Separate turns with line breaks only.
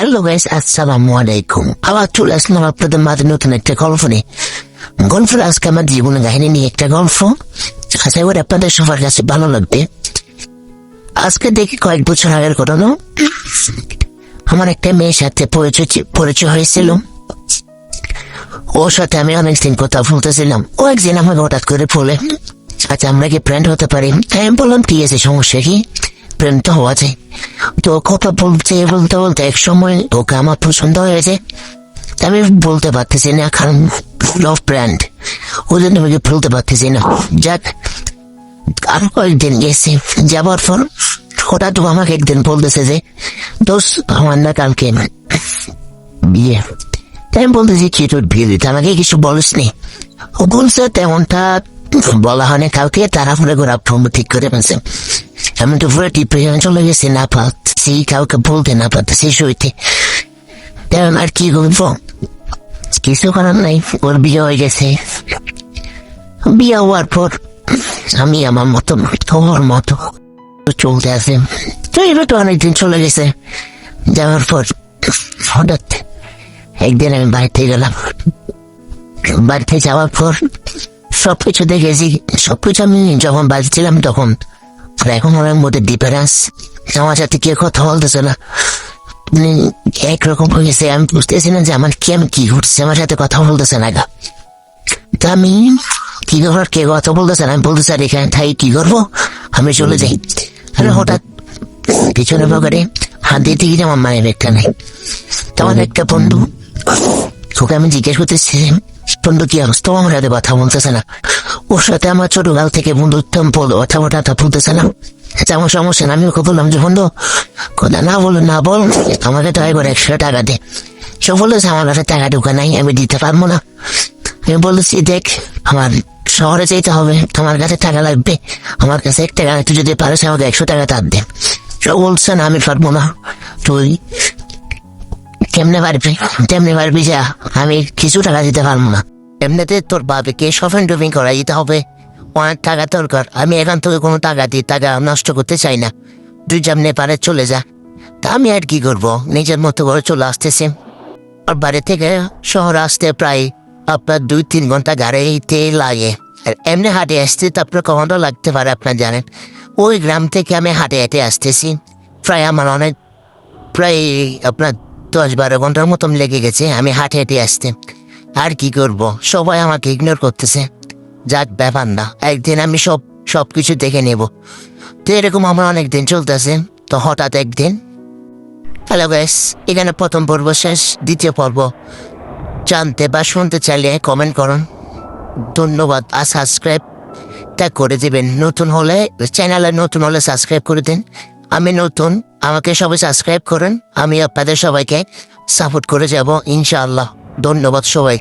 Hello guys, আসসালামু আলাইকুম। আবার চলে আসলাম আপনাদের মাঝে নতুন একটা গল্প নিয়ে। গল্পের আজকে আমার জীবনের কাহিনী নিয়ে একটা গল্প, আশা করি আপনাদের সবার কাছে ভালো লাগবে। আজকে দেখি কয়েক বছর আগের ঘটনা। আমার একটা মেয়ের সাথে পরিচয় হয়েছিল। ওর সাথে আমি অনেকদিন কথা বলতেছিলাম। ও একদিন আমাকে হঠাৎ করে বলে, আচ্ছা আমরা কি ফ্রেন্ড হতে পারি? আমি বললাম ঠিক আছে, সমস্যা কি, প্রেম তো হওয়া যায়। তো কথা বলতে বলতে এক সময় ওকে আমার পছন্দ হয়েছে। আমি বলতে পারতেছি না, কারণ লভ ব্র্যান্ড, ওই জন্য আমাকে বলতে পারতেছি না। যাক, আরো কয়েকদিন গেছে, যাবার পর হঠাৎ আমাকে একদিন বলতেছে যে দোস্ত আমার না কালকে বিয়ে। তাই আমি বলতেছি কি তোর বিয়ে দিতে, আমাকে কিছু বলিস নি? ও বলছে তেমনটা বলা হয় না কাউকে, তাড়াহুড়ো করে ফোন ঠিক করে ফেলছে। আমি তো পুরো ডিপ্রেশন চলে গেছি, না পারছি কাউকে বলতে, না পারতেছি সইতে। তেমন আর কি করবো, কিছু করার নাই। ওর বিয়ে হয়ে গেছে। বিয়ে হওয়ার পর আমি আমার মতো তোমার মতো চলতে আছে। তো এবার তো অনেকদিন চলে গেছে। যাওয়ার পর হঠাৎ একদিন আমি বাড়িতে গেলাম। বাড়িতে যাওয়ার পর সবকিছু দেখেছি। সবকিছু আমি যখন বাড়িতে ছিলাম তখন, আর এখন ওর মধ্যে ডিফারেন্স। আমার সাথে কেউ কথা বলতেছে না, একরকম হয়ে গেছে। আমি বুঝতেছি না যে আমার আমি কি ঘটছে, আমার সাথে কথা বলতেছে না। তা আমি কি করবো, কে কথা বলতেছে না, আমি বলতে চাই এখানে তাই কি করবো, আমি চলে যাই। আরে হঠাৎ পিছনে পকেটে হাত দিতে গিয়ে আমার মায়ের ব্যাগটা নেই। তেমন একটা বন্ধু, ওকে আমি জিজ্ঞেস করতেছি বন্ধু কি অবস্থা, আমার সাথে কথা বলতেছে না। ওর সাথে আমার ছোটকাল থেকে বন্ধুত্ব কথা বলতেছে না। আমার সমস্যা না। আমি ওকে বললাম যে বন্ধু কথা না বল, আমাকে তো একবার 100 টাকা দে। সে বলেছে আমার কাছে টাকা ঢোকা নাই, আমি দিতে পারবো না। আমি বলেছি দেখ, আমার শহরে যেতে হবে, তোমার কাছে টাকা লাগবে, আমার কাছে 1 টাকা, তুই যদি পারিস আমাকে 100 টাকা তার দে। সে বলছে না, আমি পারবো না। তুই কেমনে পারবি যা, আমি কিছু টাকা দিতে পারবো না। এমনিতে তোর বাবাকে শপিং টপিং করা দিতে হবে, অনেক টাকা দরকার। আমি এখান থেকে কোনো টাকা নষ্ট করতে চাই না। তুই যেমনি পারে চলে যা। তা আমি আর কি করবো, নিজের মতো করে চলে আসতেছি। আর বাড়ি থেকে শহর আসতে প্রায় আপনার 2-3 ঘন্টা গাড়িতে লাগে। আর এমনি হাঁটে আসতে তো আপনার কখনো লাগতে পারে, আপনার জানেন। ওই গ্রাম থেকে আমি হাঁটে আসতেছি। আমার প্রায় আপনার 10-12 ঘন্টার মতন লেগে গেছে আমি হাঁটে আসতে। আর কি করব, সবাই আমাকে ইগনোর করতেছে। যাক, ব্যাপার না, একদিন আমি সবকিছু দেখে নেব। তো এরকম আমার অনেকদিন চলতেছে। তো হঠাৎ একদিন, হ্যালো গাইস, এখানে প্রথম পর্ব শেষ। দ্বিতীয় পর্ব জানতে বা শুনতে চাইলে কমেন্ট করুন। ধন্যবাদ। আর সাবস্ক্রাইবটা করে দেবেন, চ্যানেলে নতুন হলে সাবস্ক্রাইব করে দিন। আমি নতুন, আমাকে সবাই সাবস্ক্রাইব করেন। আমি আপনাদের সবাইকে সাপোর্ট করে যাব ইনশাআল্লাহ। ধন্যবাদ সবাই।